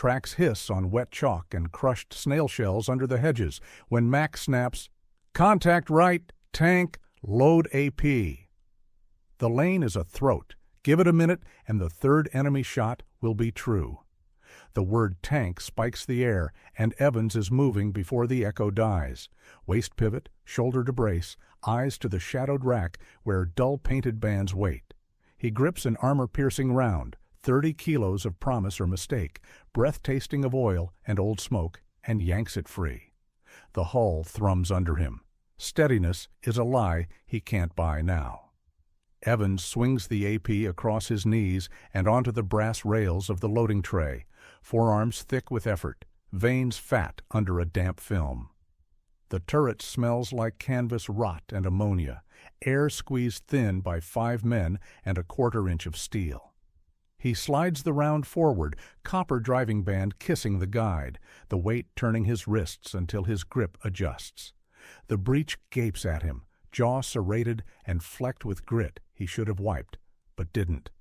Tracks hiss on wet chalk and crushed snail shells under the hedges when Mac snaps, "Contact right, tank, load AP." The lane is a throat. Give it a minute and the third enemy shot will be true. The word tank spikes the air, and Evans is moving before the echo dies. Waist pivot, shoulder to brace, eyes to the shadowed rack where dull painted bands wait. He grips an armor-piercing round, 30 kilos of promise or mistake, breath tasting of oil and old smoke, and yanks it free. The hull thrums under him. Steadiness is a lie he can't buy now. Evans swings the AP across his knees and onto the brass rails of the loading tray, forearms thick with effort, veins fat under a damp film. The turret smells like canvas rot and ammonia, air squeezed thin by 5 men and a quarter-inch of steel. He slides the round forward, copper driving band kissing the guide, the weight turning his wrists until his grip adjusts. The breech gapes at him, jaw serrated and flecked with grit he should have wiped, but didn't.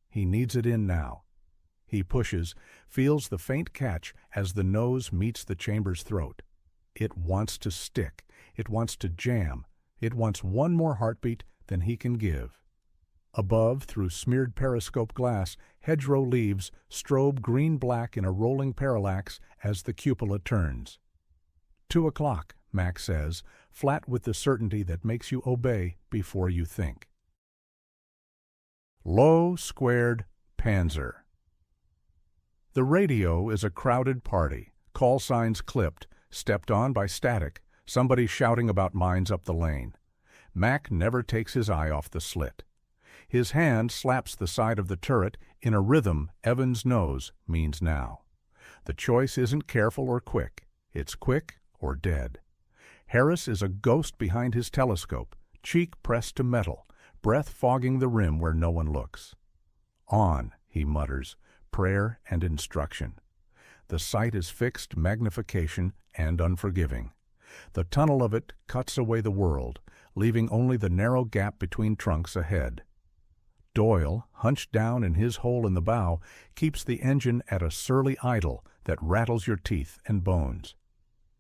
He needs it in now. He pushes, feels the faint catch as the nose meets the chamber's throat. It wants to stick. It wants to jam. It wants one more heartbeat than he can give. Above, through smeared periscope glass, Hedgerow leaves strobe green-black in a rolling parallax as the cupola turns. 2 o'clock, Mac says, flat with the certainty that makes you obey before you think. Low, squared, Panzer. The radio is a crowded party, call signs clipped, stepped on by static, somebody shouting about mines up the lane. Mac never takes his eye off the slit. His hand slaps the side of the turret in a rhythm Evans knows means now. The choice isn't careful or quick. It's quick or dead. Harris is a ghost behind his telescope, cheek pressed to metal, breath fogging the rim where no one looks. On, he mutters, prayer and instruction. The sight is fixed magnification and unforgiving. The tunnel of it cuts away the world, leaving only the narrow gap between trunks ahead. Doyle, hunched down in his hole in the bow, keeps the engine at a surly idle that rattles your teeth and bones.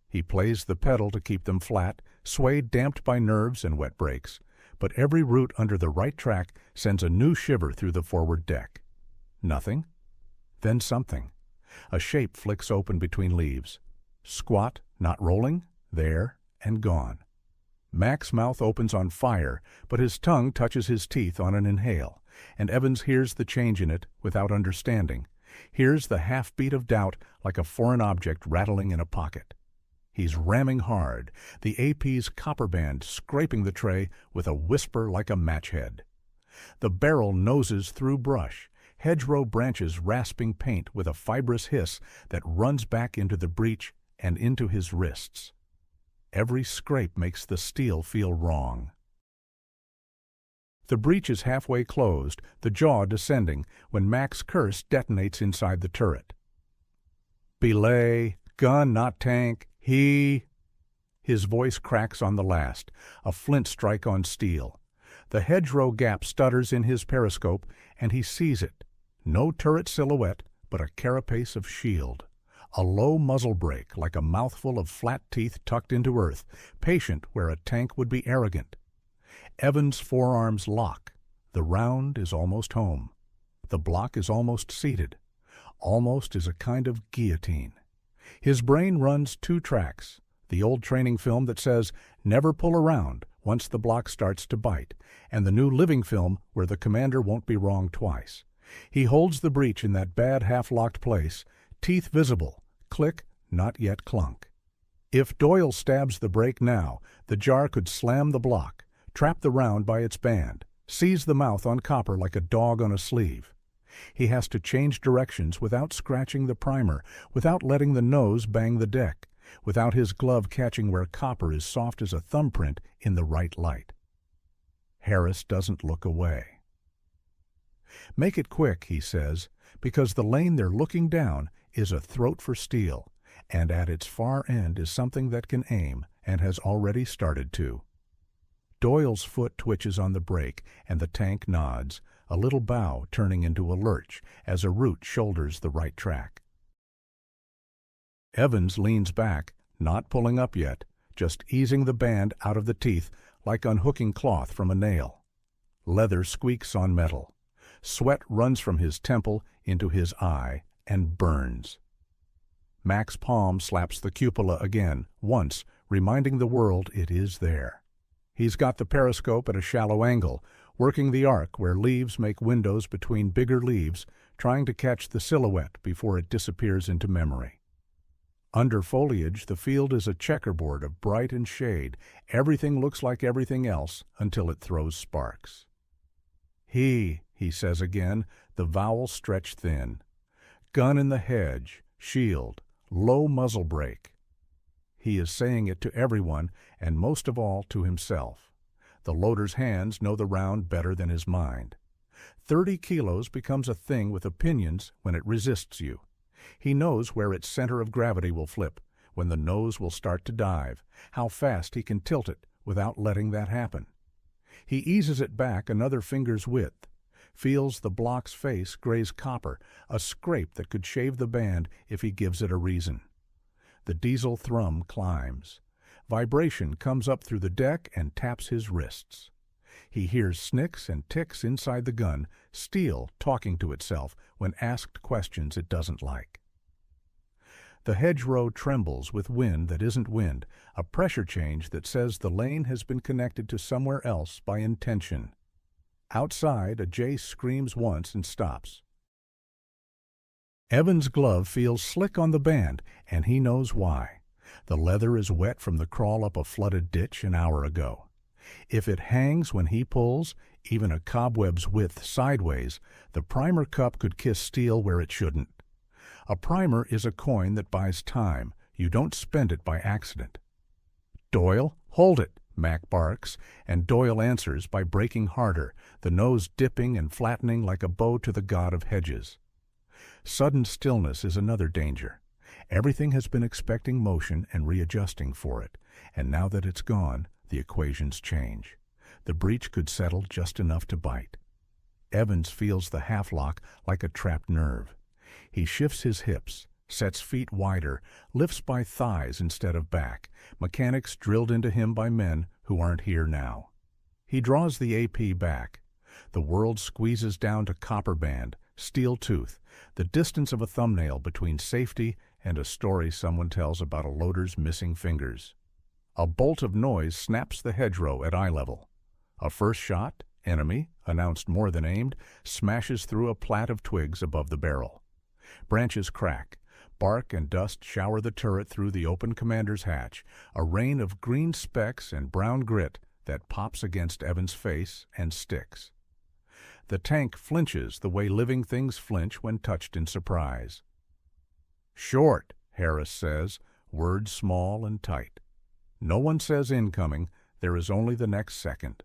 He plays the pedal to keep them flat, swayed damped by nerves and wet brakes, but every root under the right track sends a new shiver through the forward deck. Nothing? Then something. A shape flicks open between leaves. Squat, not rolling, there, and gone. Mac's mouth opens on fire, but his tongue touches his teeth on an inhale, and Evans hears the change in it without understanding, hears the half-beat of doubt like a foreign object rattling in a pocket. He's ramming hard, the AP's copper band scraping the tray with a whisper like a match head. The barrel noses through brush, hedgerow branches rasping paint with a fibrous hiss that runs back into the breech and into his wrists. Every scrape makes the steel feel wrong. The breech is halfway closed, the jaw descending, when Mac's curse detonates inside the turret. "Belay, gun, not tank, he—" His voice cracks on the last, a flint strike on steel. The hedgerow gap stutters in his periscope, and he sees it. No turret silhouette, but a carapace of shield. A low muzzle brake like a mouthful of flat teeth tucked into earth, patient where a tank would be arrogant. Evans' forearms lock. The round is almost home. The block is almost seated. Almost is a kind of guillotine. His brain runs 2 tracks, the old training film that says, never pull around once the block starts to bite, and the new living film where the commander won't be wrong twice. He holds the breech in that bad half-locked place, teeth visible, click, not yet clunk. If Doyle stabs the brake now, the jar could slam the block, trap the round by its band, seize the mouth on copper like a dog on a sleeve. He has to change directions without scratching the primer, without letting the nose bang the deck, without his glove catching where copper is soft as a thumbprint in the right light. Harris doesn't look away. Make it quick, he says, because the lane they're looking down is a throat for steel, and at its far end is something that can aim and has already started to. Doyle's foot twitches on the brake, and the tank nods, a little bow turning into a lurch as a root shoulders the right track. Evans leans back, not pulling up yet, just easing the band out of the teeth like unhooking cloth from a nail. Leather squeaks on metal. Sweat runs from his temple into his eye and burns. Mac's palm slaps the cupola again, once, reminding the world it is there. He's got the periscope at a shallow angle, working the arc where leaves make windows between bigger leaves, trying to catch the silhouette before it disappears into memory. Under foliage, the field is a checkerboard of bright and shade. Everything looks like everything else until it throws sparks. He says again, the vowel stretched thin. Gun in the hedge, shield, low muzzle brake. He is saying it to everyone, and most of all to himself. The loader's hands know the round better than his mind. 30 kilos becomes a thing with opinions when it resists you. He knows where its center of gravity will flip, when the nose will start to dive, how fast he can tilt it without letting that happen. He eases it back another finger's width, feels the block's face graze copper, a scrape that could shave the band if he gives it a reason. The diesel thrum climbs. Vibration comes up through the deck and taps his wrists. He hears snicks and ticks inside the gun, steel talking to itself when asked questions it doesn't like. The hedgerow trembles with wind that isn't wind, a pressure change that says the lane has been connected to somewhere else by intention. Outside, a jay screams once and stops. Evan's glove feels slick on the band, and he knows why. The leather is wet from the crawl up a flooded ditch an hour ago. If it hangs when he pulls, even a cobweb's width sideways, the primer cup could kiss steel where it shouldn't. A primer is a coin that buys time. You don't spend it by accident. "Doyle, hold it," Mac barks, and Doyle answers by braking harder, the nose dipping and flattening like a bow to the god of hedges. Sudden stillness is another danger. Everything has been expecting motion and readjusting for it, and now that it's gone, the equations change. The breech could settle just enough to bite. Evans feels the half-lock like a trapped nerve. He shifts his hips, sets feet wider, lifts by thighs instead of back, mechanics drilled into him by men who aren't here now. He draws the AP back. The world squeezes down to copper band, steel tooth, the distance of a thumbnail between safety and a story someone tells about a loader's missing fingers. A bolt of noise snaps the hedgerow at eye level. A first shot, enemy, announced more than aimed, smashes through a plait of twigs above the barrel. Branches crack. Bark and dust shower the turret through the open commander's hatch, a rain of green specks and brown grit that pops against Evans' face and sticks. The tank flinches the way living things flinch when touched in surprise. "Short," Harris says, words small and tight. No one says incoming, there is only the next second.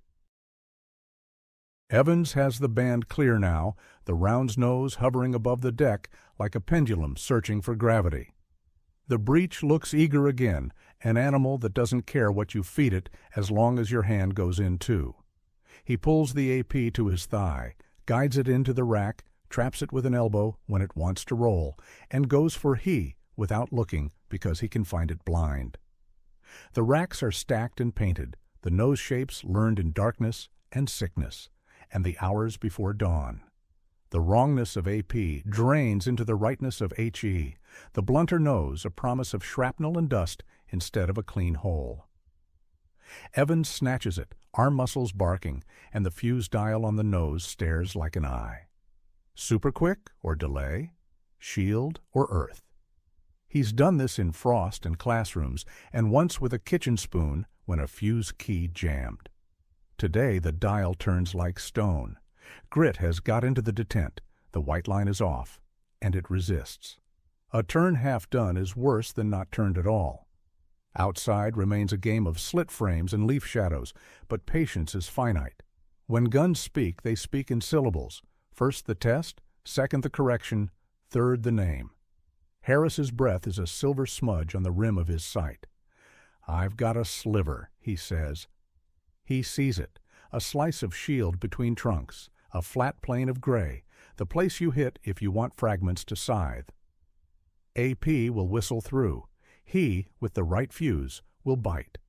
Evans has the band clear now, the round's nose hovering above the deck like a pendulum searching for gravity. The breech looks eager again, an animal that doesn't care what you feed it as long as your hand goes in too. He pulls the AP to his thigh, guides it into the rack, traps it with an elbow when it wants to roll, and goes for he without looking because he can find it blind. The racks are stacked and painted, the nose shapes learned in darkness and sickness, and the hours before dawn. The wrongness of AP drains into the rightness of HE, the blunter nose a promise of shrapnel and dust instead of a clean hole. Evans snatches it, arm muscles barking, and the fuse dial on the nose stares like an eye. Super quick or delay? Shield or earth? He's done this in frost and classrooms, and once with a kitchen spoon when a fuse key jammed. Today the dial turns like stone. Grit has got into the detent, the white line is off, and it resists. A turn half done is worse than not turned at all. Outside remains a game of slit frames and leaf shadows, but patience is finite. When guns speak, they speak in syllables. First the test, second the correction, third the name. Harris's breath is a silver smudge on the rim of his sight. "I've got a sliver," he says. He sees it, a slice of shield between trunks, a flat plane of gray, the place you hit if you want fragments to scythe. AP will whistle through. He, with the right fuse, will bite.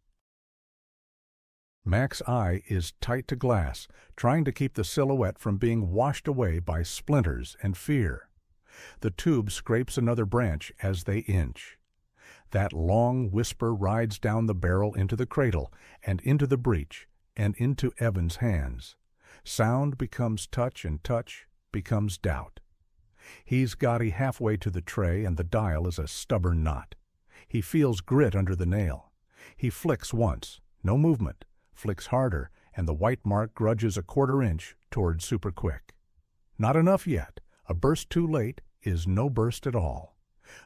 Mac's eye is tight to glass, trying to keep the silhouette from being washed away by splinters and fear. The tube scrapes another branch as they inch. That long whisper rides down the barrel into the cradle, and into the breech, and into Evan's hands. Sound becomes touch, and touch becomes doubt. He's gotty halfway to the tray, and the dial is a stubborn knot. He feels grit under the nail. He flicks once, no movement, flicks harder, and the white mark grudges a quarter inch toward super quick. Not enough yet. A burst too late is no burst at all.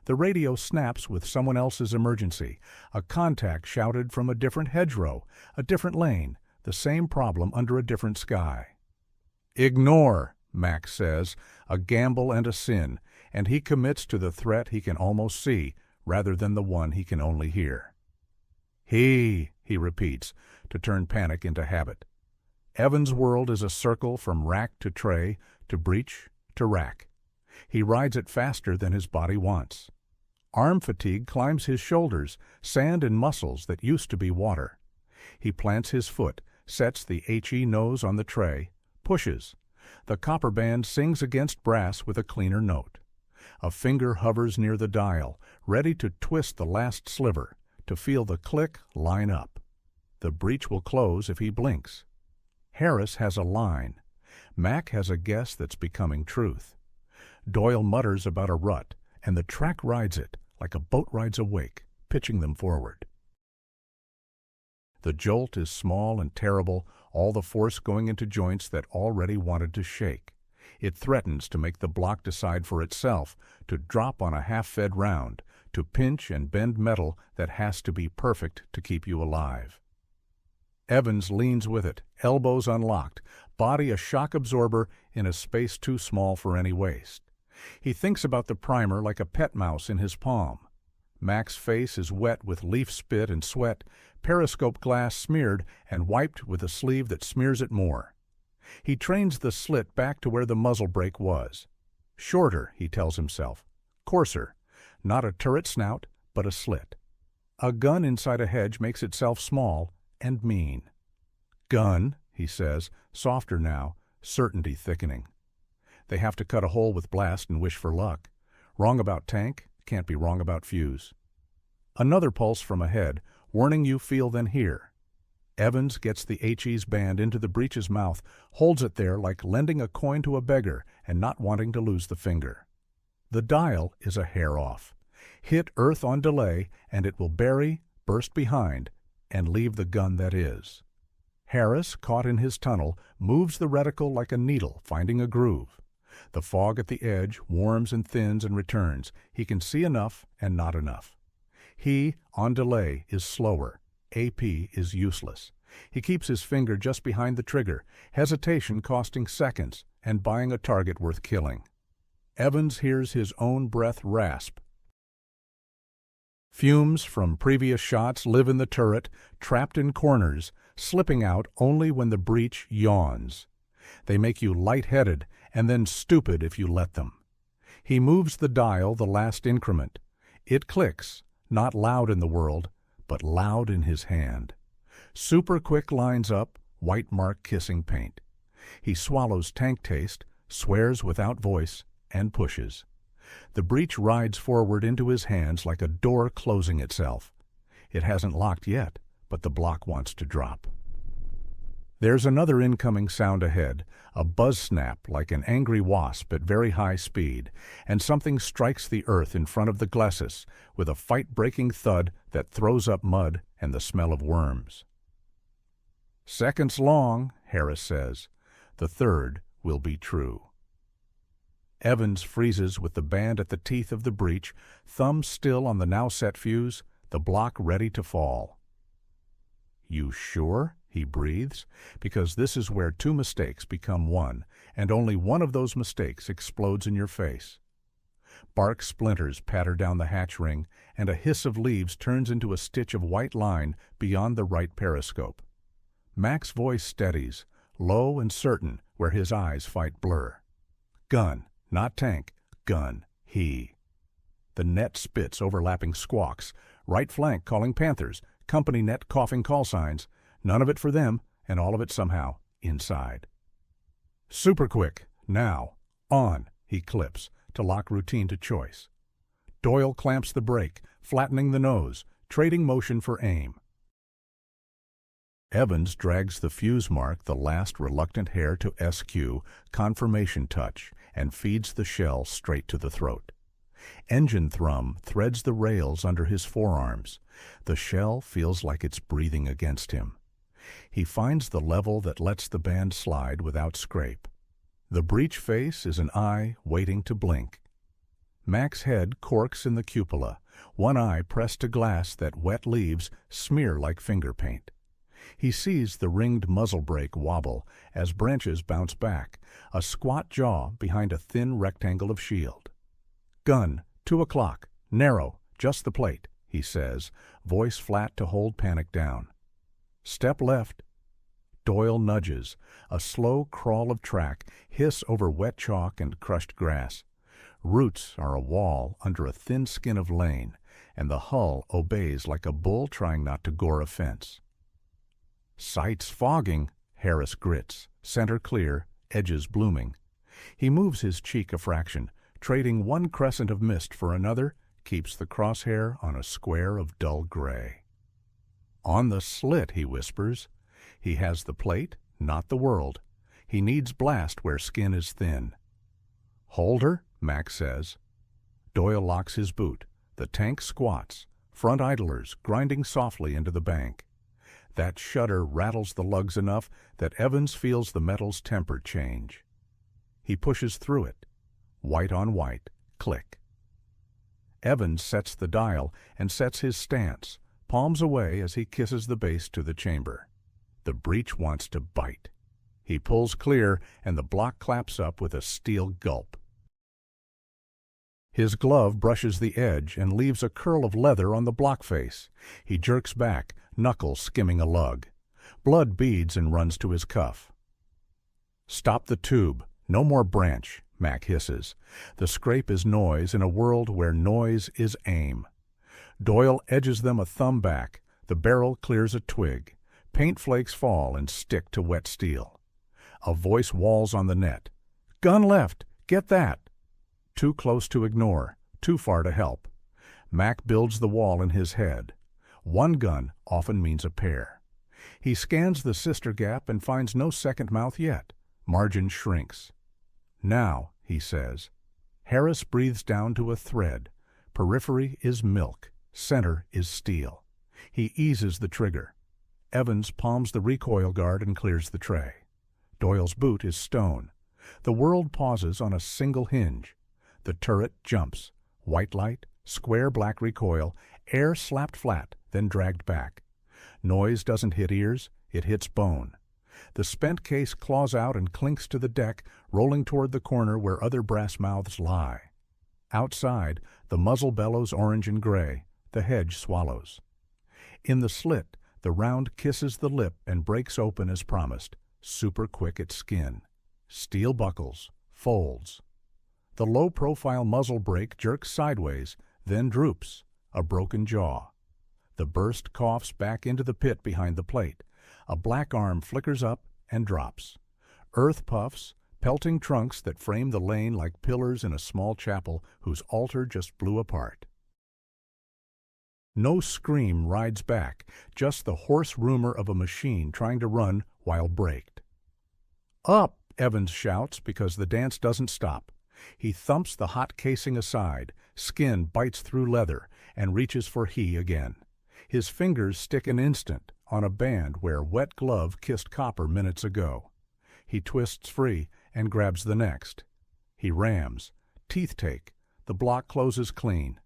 The radio snaps with someone else's emergency. A contact shouted from a different hedgerow, a different lane, the same problem under a different sky. Ignore, Mac says, a gamble and a sin, and he commits to the threat he can almost see, rather than the one he can only hear. He repeats, to turn panic into habit. Evan's world is a circle from rack to tray, to breech to rack. He rides it faster than his body wants. Arm fatigue climbs his shoulders, sand and muscles that used to be water. He plants his foot, sets the HE nose on the tray, pushes. The copper band sings against brass with a cleaner note. A finger hovers near the dial, ready to twist the last sliver, to feel the click line up. The breech will close if he blinks. Harris has a line. Mac has a guess that's becoming truth. Doyle mutters about a rut, and the track rides it like a boat rides a wake, pitching them forward. The jolt is small and terrible, all the force going into joints that already wanted to shake. It threatens to make the block decide for itself, to drop on a half-fed round, to pinch and bend metal that has to be perfect to keep you alive. Evans leans with it, elbows unlocked, body a shock absorber in a space too small for any waste. He thinks about the primer like a pet mouse in his palm. Mac's face is wet with leaf spit and sweat, periscope glass smeared and wiped with a sleeve that smears it more. He trains the slit back to where the muzzle brake was. Shorter, he tells himself. Coarser. Not a turret snout, but a slit. A gun inside a hedge makes itself small and mean. Gun, he says, softer now, certainty thickening. They have to cut a hole with blast and wish for luck. Wrong about tank, can't be wrong about fuse. Another pulse from ahead, warning you feel then hear. Evans gets the HE's band into the breech's mouth, holds it there like lending a coin to a beggar and not wanting to lose the finger. The dial is a hair off. Hit earth on delay, and it will bury, burst behind, and leave the gun that is. Harris, caught in his tunnel, moves the reticle like a needle finding a groove. The fog at the edge warms and thins and returns. He can see enough and not enough. He, on delay, is slower. AP is useless. He keeps his finger just behind the trigger, hesitation costing seconds and buying a target worth killing. Evans hears his own breath rasp. Fumes from previous shots live in the turret, trapped in corners, slipping out only when the breech yawns. They make you light-headed and then stupid if you let them. He moves the dial the last increment. It clicks, not loud in the world, but loud in his hand. Super quick lines up, white mark kissing paint. He swallows tank taste, swears without voice, and pushes. The breech rides forward into his hands like a door closing itself. It hasn't locked yet, but the block wants to drop. There's another incoming sound ahead, a buzz snap like an angry wasp at very high speed, and something strikes the earth in front of the glacis with a fight-breaking thud that throws up mud and the smell of worms. "Seconds long," Harris says. The third will be true. Evans freezes with the band at the teeth of the breech, thumb still on the now set fuse, the block ready to fall. "You sure?" he breathes, because this is where two mistakes become one, and only one of those mistakes explodes in your face. Bark splinters patter down the hatch ring, and a hiss of leaves turns into a stitch of white line beyond the right periscope. Mac's voice steadies, low and certain where his eyes fight blur. Gun, not tank, gun, he. The net spits overlapping squawks. Right flank calling Panthers. Company net coughing call signs. None of it for them, and all of it somehow inside. Super quick. Now. On. He clips, to lock routine to choice. Doyle clamps the brake, flattening the nose, trading motion for aim. Evans drags the fuse mark the last reluctant hair to SQ, confirmation touch, and feeds the shell straight to the throat. Engine thrum threads the rails under his forearms. The shell feels like it's breathing against him. He finds the level that lets the band slide without scrape. The breech face is an eye waiting to blink. Mac's head corks in the cupola, one eye pressed to glass that wet leaves smear like finger paint. He sees the ringed muzzle brake wobble as branches bounce back, a squat jaw behind a thin rectangle of shield. Gun, 2 o'clock, narrow, just the plate, he says, voice flat to hold panic down. Step left. Doyle nudges, a slow crawl of track, hiss over wet chalk and crushed grass. Roots are a wall under a thin skin of lane, and the hull obeys like a bull trying not to gore a fence. Sight's fogging, Harris grits, center clear, edges blooming. He moves his cheek a fraction, trading one crescent of mist for another, keeps the crosshair on a square of dull gray. On the slit, he whispers. He has the plate, not the world. He needs blast where skin is thin. Hold her, Mac says. Doyle locks his boot. The tank squats, front idlers grinding softly into the bank. That shudder rattles the lugs enough that Evans feels the metal's temper change. He pushes through it. White on white, click. Evans sets the dial and sets his stance, palms away as he kisses the base to the chamber. The breech wants to bite. He pulls clear, and the block claps up with a steel gulp. His glove brushes the edge and leaves a curl of leather on the block face. He jerks back, knuckles skimming a lug. Blood beads and runs to his cuff. Stop the tube. No more branch, Mac hisses. The scrape is noise in a world where noise is aim. Doyle edges them a thumb back. The barrel clears a twig. Paint flakes fall and stick to wet steel. A voice walls on the net. Gun left. Get that. Too close to ignore, too far to help. Mac builds the wall in his head. One gun often means a pair. He scans the sister gap and finds no second mouth yet. Margin shrinks. Now, he says. Harris breathes down to a thread. Periphery is milk. Center is steel. He eases the trigger. Evans palms the recoil guard and clears the tray. Doyle's boot is stone. The world pauses on a single hinge. The turret jumps. White light, square black recoil, air slapped flat, then dragged back. Noise doesn't hit ears, it hits bone. The spent case claws out and clinks to the deck, rolling toward the corner where other brass mouths lie. Outside, the muzzle bellows orange and gray, the hedge swallows. In the slit, the round kisses the lip and breaks open as promised, super quick at skin. Steel buckles, folds. The low-profile muzzle brake jerks sideways, then droops, a broken jaw. The burst coughs back into the pit behind the plate. A black arm flickers up and drops. Earth puffs, pelting trunks that frame the lane like pillars in a small chapel whose altar just blew apart. No scream rides back, just the hoarse rumor of a machine trying to run while braked. Up, Evans shouts because the dance doesn't stop. He thumps the hot casing aside, skin bites through leather, and reaches for he again. His fingers stick an instant on a band where wet glove kissed copper minutes ago. He twists free and grabs the next. He rams. Teeth take. The block closes clean.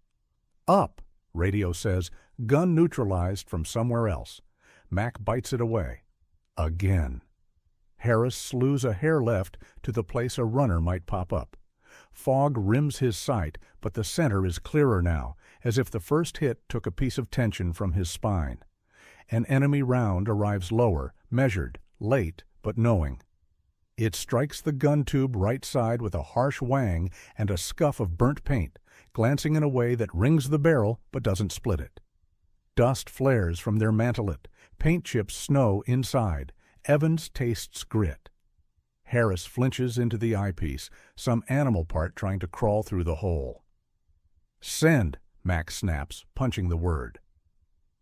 Up, radio says, gun neutralized from somewhere else. Mac bites it away. Again. Harris slews a hair left to the place a runner might pop up. Fog rims his sight, but the center is clearer now, as if the first hit took a piece of tension from his spine. An enemy round arrives lower, measured, late, but knowing. It strikes the gun tube right side with a harsh whang and a scuff of burnt paint, glancing in a way that rings the barrel but doesn't split it. Dust flares from their mantelet, paint chips snow inside. Evans tastes grit. Harris flinches into the eyepiece, some animal part trying to crawl through the hole. "Send," Mac snaps, punching the word.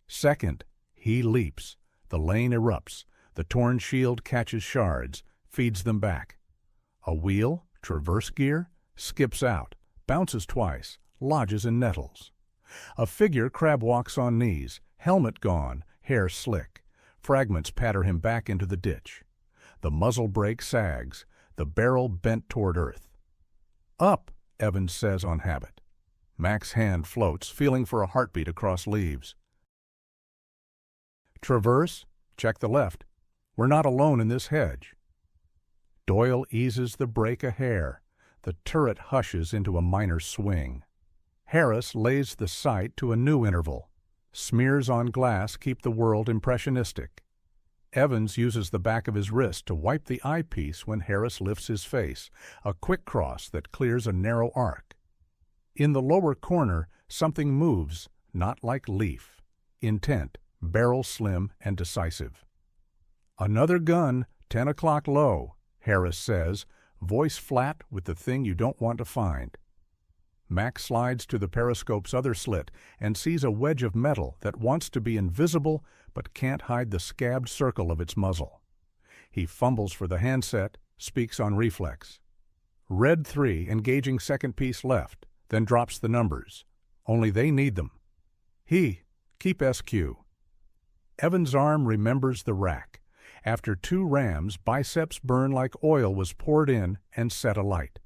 Second, he leaps. The lane erupts. The torn shield catches shards, feeds them back. A wheel, traverse gear, skips out, bounces twice, lodges in nettles. A figure crab walks on knees, helmet gone, hair slick. Fragments patter him back into the ditch. The muzzle brake sags, the barrel bent toward earth. "Up," Evans says on habit. Mac's hand floats, feeling for a heartbeat across leaves. "Traverse, check the left. We're not alone in this hedge." Doyle eases the brake a hair. The turret hushes into a minor swing. Harris lays the sight to a new interval. Smears on glass keep the world impressionistic. Evans uses the back of his wrist to wipe the eyepiece when Harris lifts his face, a quick cross that clears a narrow arc. In the lower corner, something moves, not like leaf. Intent, barrel slim and decisive. "Another gun, 10 o'clock low," Harris says, voice flat with the thing you don't want to find. Mac slides to the periscope's other slit and sees a wedge of metal that wants to be invisible but can't hide the scabbed circle of its muzzle. He fumbles for the handset, speaks on reflex. "Red 3 engaging second piece left," then drops the numbers. Only they need them. Keep SQ. Evans' arm remembers the rack. After 2 rams, biceps burn like oil was poured in and set alight.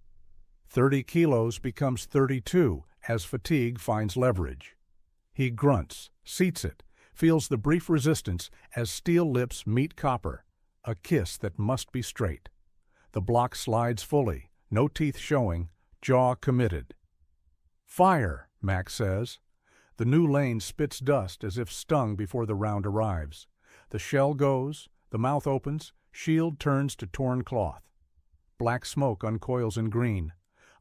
30 kilos becomes 32 as fatigue finds leverage. He grunts, seats it, feels the brief resistance as steel lips meet copper, a kiss that must be straight. The block slides fully, no teeth showing, jaw committed. "Fire," Mac says. The new lane spits dust as if stung before the round arrives. The shell goes, the mouth opens, shield turns to torn cloth. Black smoke uncoils in green.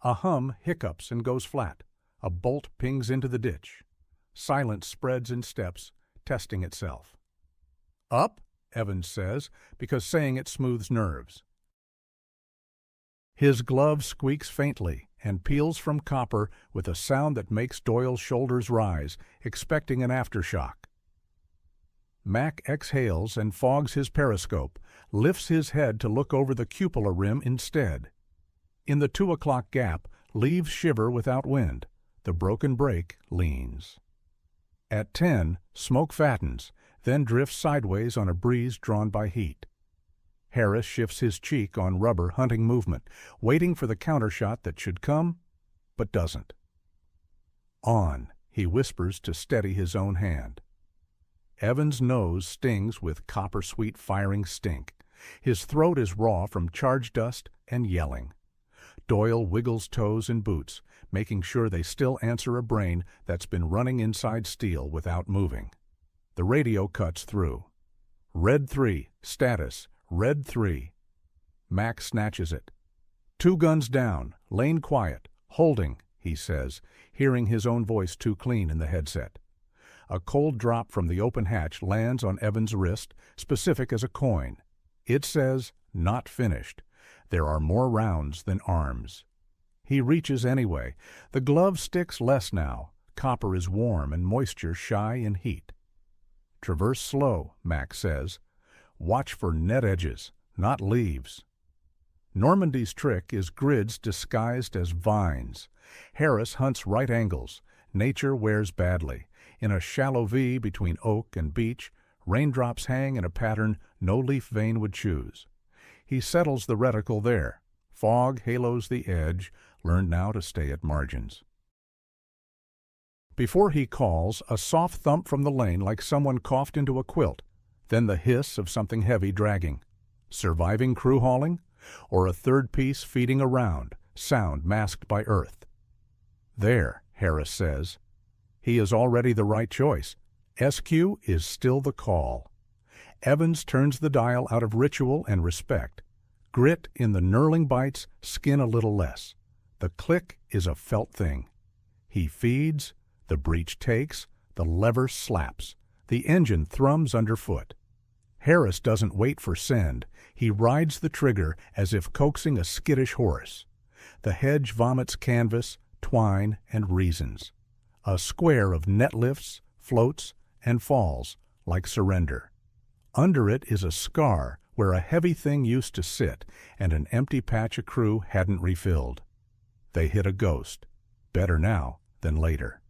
A hum hiccups and goes flat. A bolt pings into the ditch. Silence spreads in steps, testing itself. "Up," Evans says, because saying it smooths nerves. His glove squeaks faintly and peels from copper with a sound that makes Doyle's shoulders rise, expecting an aftershock. Mac exhales and fogs his periscope, lifts his head to look over the cupola rim instead. In the 2 o'clock gap, leaves shiver without wind. The broken brake leans. At 10, smoke fattens, then drifts sideways on a breeze drawn by heat. Harris shifts his cheek on rubber hunting movement, waiting for the countershot that should come, but doesn't. "On," he whispers to steady his own hand. Evans' nose stings with copper-sweet firing stink. His throat is raw from charge dust and yelling. Doyle wiggles toes in boots, making sure they still answer a brain that's been running inside steel without moving. The radio cuts through. "Red 3, status, Red 3. Mac snatches it. 2 guns down, lane quiet, holding, he says, hearing his own voice too clean in the headset. A cold drop from the open hatch lands on Evans' wrist, specific as a coin. It says, "Not finished. There are more rounds than arms." He reaches anyway. The glove sticks less now. Copper is warm and moisture shy in heat. "Traverse slow," Mac says. "Watch for net edges, not leaves." Normandy's trick is grids disguised as vines. Harris hunts right angles. Nature wears badly. In a shallow V between oak and beech, raindrops hang in a pattern no leaf vein would choose. He settles the reticle there. Fog halos the edge, learned now to stay at margins. Before he calls, a soft thump from the lane like someone coughed into a quilt, then the hiss of something heavy dragging. Surviving crew hauling? Or a third piece feeding around, sound masked by earth? "There," Harris says. He is already the right choice. SQ is still the call. Evans turns the dial out of ritual and respect. Grit in the knurling bites, skin a little less. The click is a felt thing. He feeds, the breech takes, the lever slaps. The engine thrums underfoot. Harris doesn't wait for send. He rides the trigger as if coaxing a skittish horse. The hedge vomits canvas, twine, and reasons. A square of net lifts, floats, and falls, like surrender. Under it is a scar where a heavy thing used to sit and an empty patch a crew hadn't refilled. They hit a ghost. Better now than later.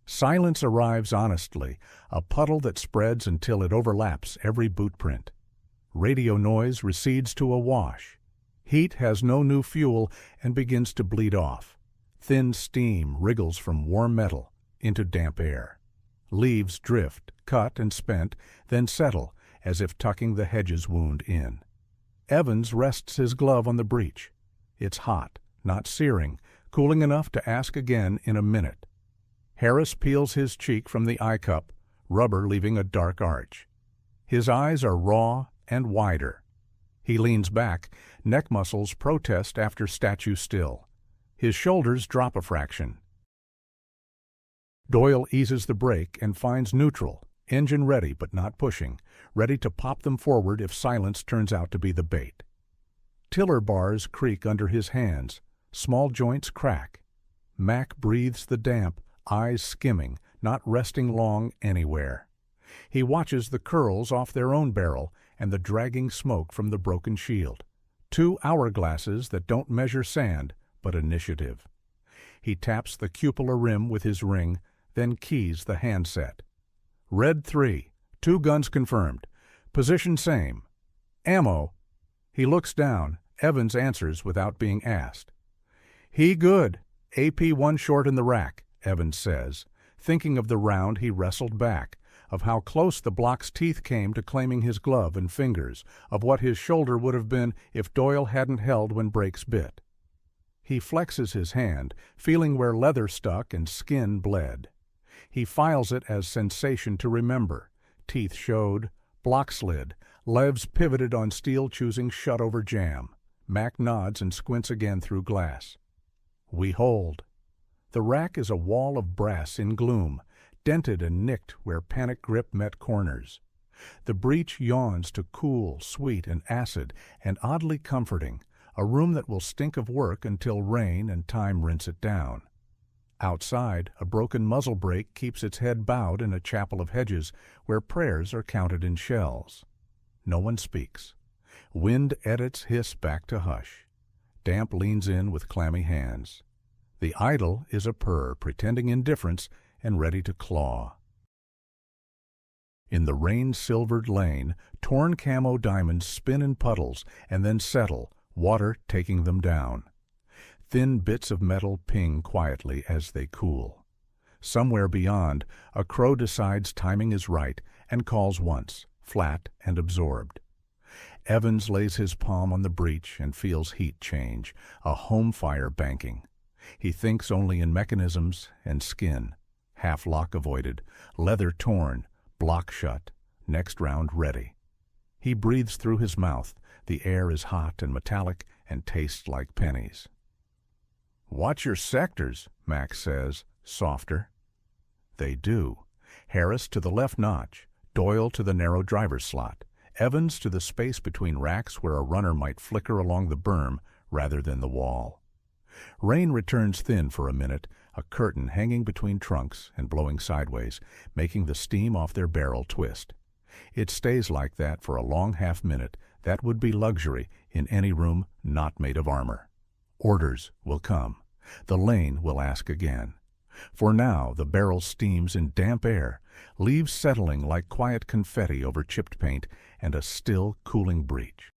Silence arrives honestly, a puddle that spreads until it overlaps every boot print. Radio noise recedes to a wash. Heat has no new fuel and begins to bleed off. Thin steam wriggles from warm metal into damp air. Leaves drift, cut and spent, then settle as if tucking the hedge's wound in. Evans rests his glove on the breech. It's hot, not searing, cooling enough to ask again in a minute. Harris peels his cheek from the eye cup, rubber leaving a dark arch. His eyes are raw and wider. He leans back, neck muscles protest after statue still. His shoulders drop a fraction. Doyle eases the brake and finds neutral, engine ready but not pushing, ready to pop them forward if silence turns out to be the bait. Tiller bars creak under his hands, small joints crack. Mac breathes the damp, eyes skimming, not resting long anywhere. He watches the curls off their own barrel and the dragging smoke from the broken shield. 2 hourglasses that don't measure sand, but initiative. He taps the cupola rim with his ring, then keys the handset. Red 3, 2 guns confirmed. Position same. Ammo. He looks down. Evans answers without being asked. He good. AP 1 short in the rack, Evans says, thinking of the round he wrestled back, of how close the block's teeth came to claiming his glove and fingers, of what his shoulder would have been if Doyle hadn't held when brakes bit. He flexes his hand, feeling where leather stuck and skin bled. He files it as sensation to remember. Teeth showed, block slid, levs pivoted on steel choosing shut-over jam. Mac nods and squints again through glass. We hold. The rack is a wall of brass in gloom, dented and nicked where panic grip met corners. The breech yawns to cool, sweet, and acid, and oddly comforting, a room that will stink of work until rain and time rinse it down. Outside, a broken muzzle brake keeps its head bowed in a chapel of hedges where prayers are counted in shells. No one speaks. Wind edits hiss back to hush. Damp leans in with clammy hands. The idol is a purr, pretending indifference and ready to claw. In the rain-silvered lane, torn camo diamonds spin in puddles and then settle, water taking them down. Thin bits of metal ping quietly as they cool. Somewhere beyond, a crow decides timing is right and calls once, flat and absorbed. Evans lays his palm on the breech and feels heat change, a home fire banking. He thinks only in mechanisms and skin. Half lock avoided, leather torn, block shut, next round ready. He breathes through his mouth. The air is hot and metallic and tastes like pennies. Watch your sectors, Mac says, softer. They do. Harris to the left notch, Doyle to the narrow driver's slot, Evans to the space between racks where a runner might flicker along the berm rather than the wall. Rain returns thin for a minute, a curtain hanging between trunks and blowing sideways, making the steam off their barrel twist. It stays like that for a long half-minute. That would be luxury in any room not made of armor. Orders will come. The lane will ask again. For now, the barrel steams in damp air, leaves settling like quiet confetti over chipped paint and a still, cooling breech.